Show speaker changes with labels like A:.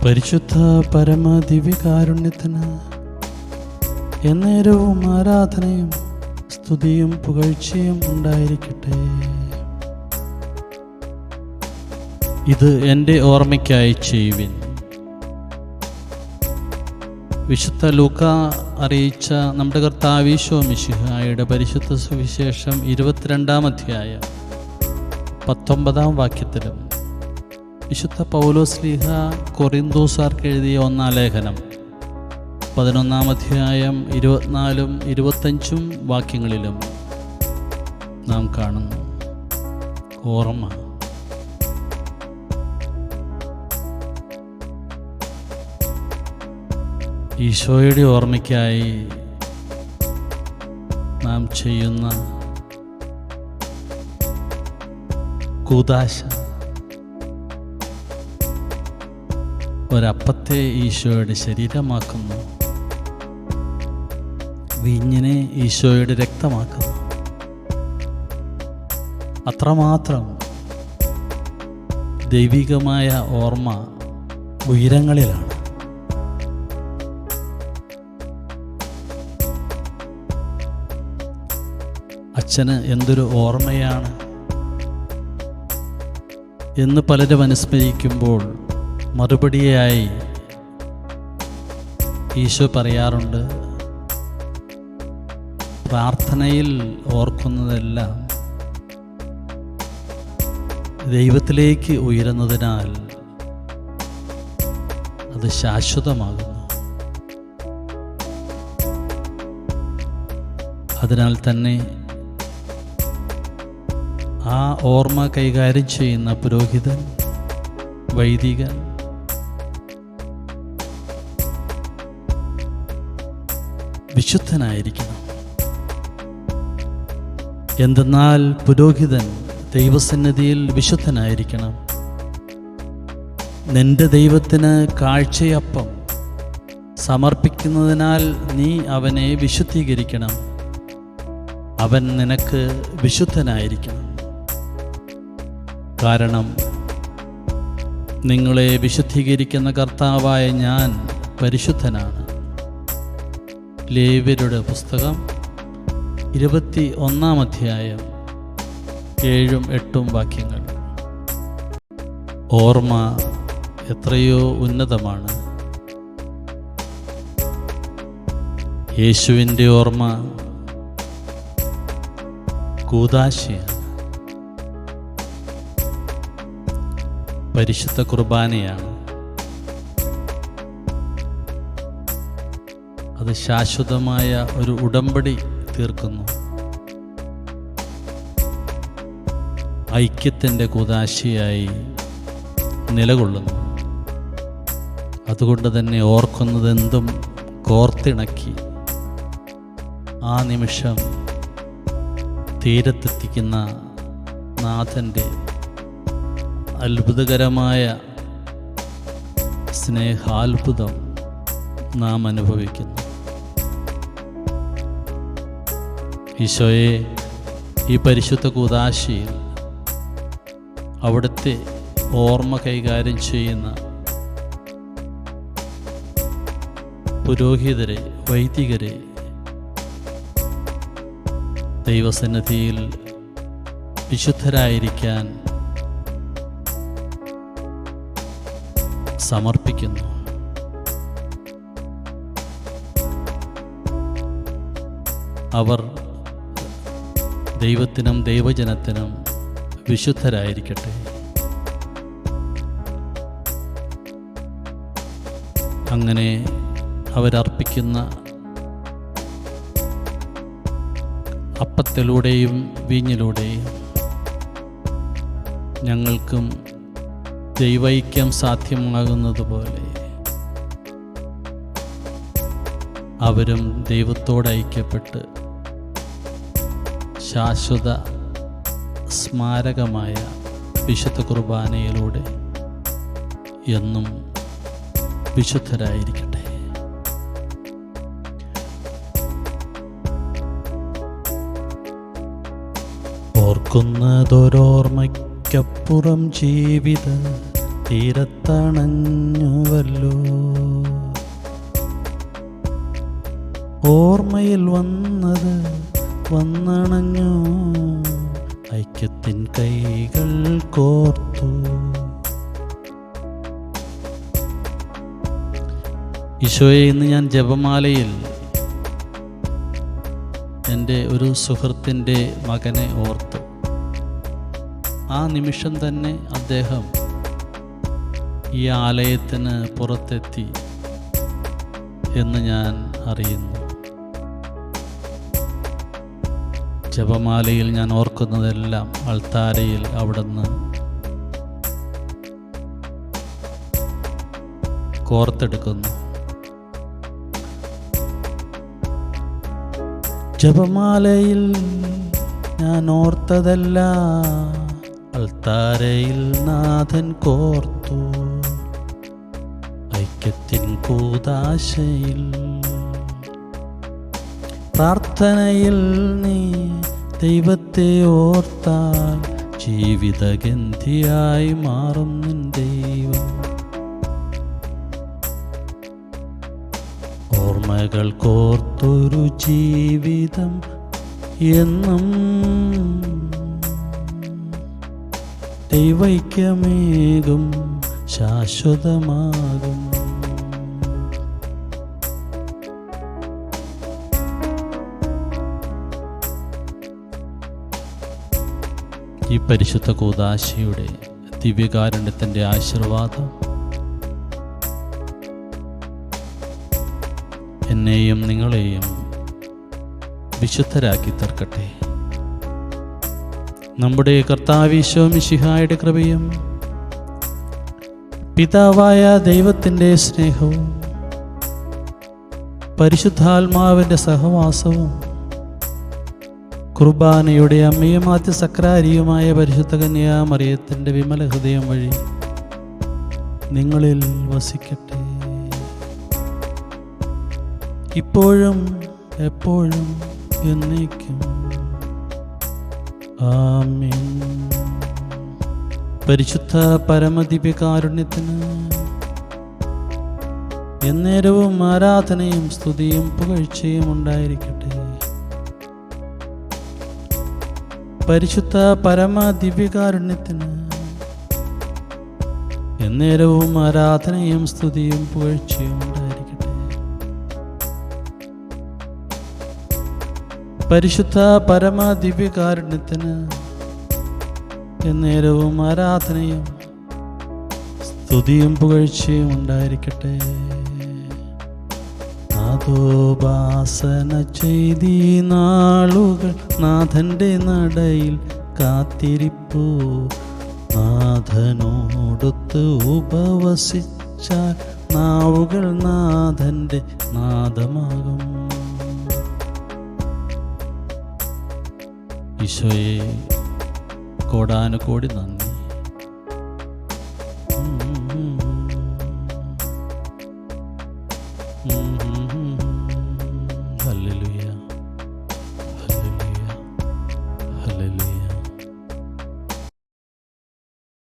A: പരിശുദ്ധ പരമദിവ്യകാരുണ്യത്തിന് എന്നേരവും ആരാധനയും സ്തുതിയും പുകഴ്ചയും ഉണ്ടായിരിക്കട്ടെ. ഇത് എൻ്റെ ഓർമ്മയ്ക്കായി ചെയ്യുവിൻ. വിശുദ്ധ ലൂക്ക അറിയിച്ച നമ്മുടെ കർത്താവ് ഈശോ മിശിഹായുടെ പരിശുദ്ധ സുവിശേഷം 22-ാം അധ്യായം 19-ാം വാക്യത്തിലും വിശുദ്ധ പൗലോസ്ലീഹ കൊറിന്തോസാർക്ക് എഴുതിയ 1-ാം ലേഖനം 11-ാം അധ്യായം 24-ഉം 25-ഉം വാക്യങ്ങളിലും നാം കാണുന്നു ഓർമ്മ. ഈശോയുടെ ഓർമ്മയ്ക്കായി നാം ചെയ്യുന്ന കൂദാശ, ഒരപ്പത്തെ ഈശോയുടെ ശരീരമാക്കുന്നു, വീഞ്ഞിനെ ഈശോയുടെ രക്തമാക്കുന്നു. അത്രമാത്രം ദൈവികമായ ഓർമ്മ ഉയരങ്ങളിലാണ്. അച്ഛന് എന്തൊരു ഓർമ്മയാണ് എന്ന് പലരും അനുസ്മരിക്കുമ്പോൾ മറുപടിയായി ഈശോ പറയാറുണ്ട്, പ്രാർത്ഥനയിൽ ഓർക്കുന്നതെല്ലാം ദൈവത്തിലേക്ക് ഉയരുന്നതിനാൽ അത് ശാശ്വതമാകുന്നു. അതിനാൽ തന്നെ ആ ഓർമ്മ കൈകാര്യം ചെയ്യുന്ന പുരോഹിതൻ, വൈദികൻ വിശുദ്ധനായിരിക്കണം. എന്തെന്നാൽ പുരോഹിതൻ ദൈവസന്നിധിയിൽ വിശുദ്ധനായിരിക്കണം. നിന്റെ ദൈവത്തിന് കാഴ്ചയപ്പം സമർപ്പിക്കുന്നതിനാൽ നീ അവനെ വിശുദ്ധീകരിക്കണം. അവൻ നിനക്ക് വിശുദ്ധനായിരിക്കണം. കാരണം നിങ്ങളെ വിശുദ്ധീകരിക്കുന്ന കർത്താവായ ഞാൻ പരിശുദ്ധനാണ്. ലേവ്യരുടെ പുസ്തകം 21-ാം അധ്യായം 7-ഉം 8-ഉം വാക്യങ്ങൾ. ഓർമ്മ എത്രയോ ഉന്നതമാണ്. യേശുവിൻ്റെ ഓർമ്മ കൂദാശയാണ്. പരിശുദ്ധ കുർബാനയാണ്. അത് ശാശ്വതമായ ഒരു ഉടമ്പടി തീർക്കുന്നു. ഐക്യത്തിൻ്റെ കൂദാശയായി നിലകൊള്ളുന്നു. അതുകൊണ്ട് തന്നെ ഓർക്കുന്നതെന്തും കോർത്തിണക്കി ആ നിമിഷം തീരത്തെത്തിക്കുന്ന നാഥൻ്റെ അത്ഭുതകരമായ സ്നേഹാത്ഭുതം നാം അനുഭവിക്കുന്നു. ഈശോയെ, ഈ പരിശുദ്ധ കൂദാശയിൽ അവിടുത്തെ ഓർമ്മ കൈകാര്യം ചെയ്യുന്ന പുരോഹിതരെ, വൈദികരെ ദൈവസന്നിധിയിൽ വിശുദ്ധരായിരിക്കാൻ സമർപ്പിക്കുന്നു. അവർ ദൈവത്തിനും ദൈവജനത്തിനും വിശുദ്ധരായിരിക്കട്ടെ. അങ്ങനെ അവരർപ്പിക്കുന്ന അപ്പത്തിലൂടെയും വീഞ്ഞിലൂടെയും ഞങ്ങൾക്കും ദൈവൈക്യം സാധ്യമാകുന്നതുപോലെ അവരും ദൈവത്തോട് ഐക്യപ്പെട്ട് ശാശ്വത സ്മാരകമായ വിശുദ്ധ കുർബാനയിലൂടെ എന്നും വിശുദ്ധരായിരിക്കട്ടെ. ഓർക്കുന്നതൊരോർമ്മയ്ക്കപ്പുറം ജീവിത തീരത്തണഞ്ഞുവല്ലോ. ഓർമ്മയിൽ വന്നത് വന്നണഞ്ഞു, ഐക്യത്തിൻ കൈകൾ കോർത്തു. ഈശോയെ, ഇന്ന് ഞാൻ ജപമാലയിൽ എൻ്റെ ഒരു സുഹൃത്തിൻ്റെ മകനെ ഓർത്തു. ആ നിമിഷം തന്നെ അദ്ദേഹം ഈ ആലയത്തിന് പുറത്തെത്തി എന്ന് ഞാൻ അറിയുന്നു. ജപമാലയിൽ ഞാൻ ഓർക്കുന്നതെല്ലാം അൾത്താരയിൽ അവിടുന്ന് കോർത്തെടുക്കുന്നു. ജപമാലയിൽ ഞാൻ ഓർത്തതല്ല അൾത്താരയിൽ നാഥൻ കോർത്തു. ഐക്യത്തിൻ കൂദാശയിൽ പ്രാർത്ഥനയിൽ നീ ദൈവത്തെ ഓർത്താൽ ജീവിതഗന്ധിയായി മാറും നിൻ ദൈവം. ഓർമ്മകൾ കോർത്തൊരു ജീവിതം എന്നും ദൈവൈക്യമേകും ശാശ്വതമാകും. ഈ പരിശുദ്ധ കൂദാശയുടെ ദിവ്യകാരുണ്യത്തിൻ്റെ ആശീർവാദം എന്നെയും നിങ്ങളെയും വിശുദ്ധരാക്കി തീർക്കട്ടെ. നമ്മുടെ കർത്താവ് ഈശോ മിശിഹായുടെ കൃപയും പിതാവായ ദൈവത്തിൻ്റെ സ്നേഹവും പരിശുദ്ധാത്മാവിൻ്റെ സഹവാസവും കുർബാനയുടെ അമ്മയും ആദ്യ സക്രാരിയുമായ പരിശുദ്ധ കന്യാമറിയത്തിൻ്റെ വിമല ഹൃദയം വഴി നിങ്ങളിൽ വസിക്കട്ടെ, ഇപ്പോഴും എപ്പോഴും എന്നേക്കും. ആമേൻ. പരിശുദ്ധ പരമദിവ്യകാരുണ്യത്തിന് എന്നേരവും ആരാധനയും സ്തുതിയും പുകഴ്ചയും ഉണ്ടായിരിക്കട്ടെ. പരിശുദ്ധ പരമദിവ്യകാരുണ്യത്തിന് എന്നേരവും ആരാധനയും സ്തുതിയും പുകഴ്ചയും ഉണ്ടായിരിക്കട്ടെ. പരിശുദ്ധ പരമദിവ്യകാരുണ്യത്തിന് എന്നേരവും ആരാധനയും സ്തുതിയും പുകഴ്ചയും ഉണ്ടായിരിക്കട്ടെ. നാഥോപാസന ചെയ്തീ നാളുകൾ നാഥൻ്റെ നടയിൽ കാത്തിരിപ്പൂ. നാഥനോടൊത്ത് ഉപവസിച്ചാൽ നാവുകൾ നാഥൻ്റെ നാദമാകും. ഈശോയെ, കോടാനുകോടി നന്ദി.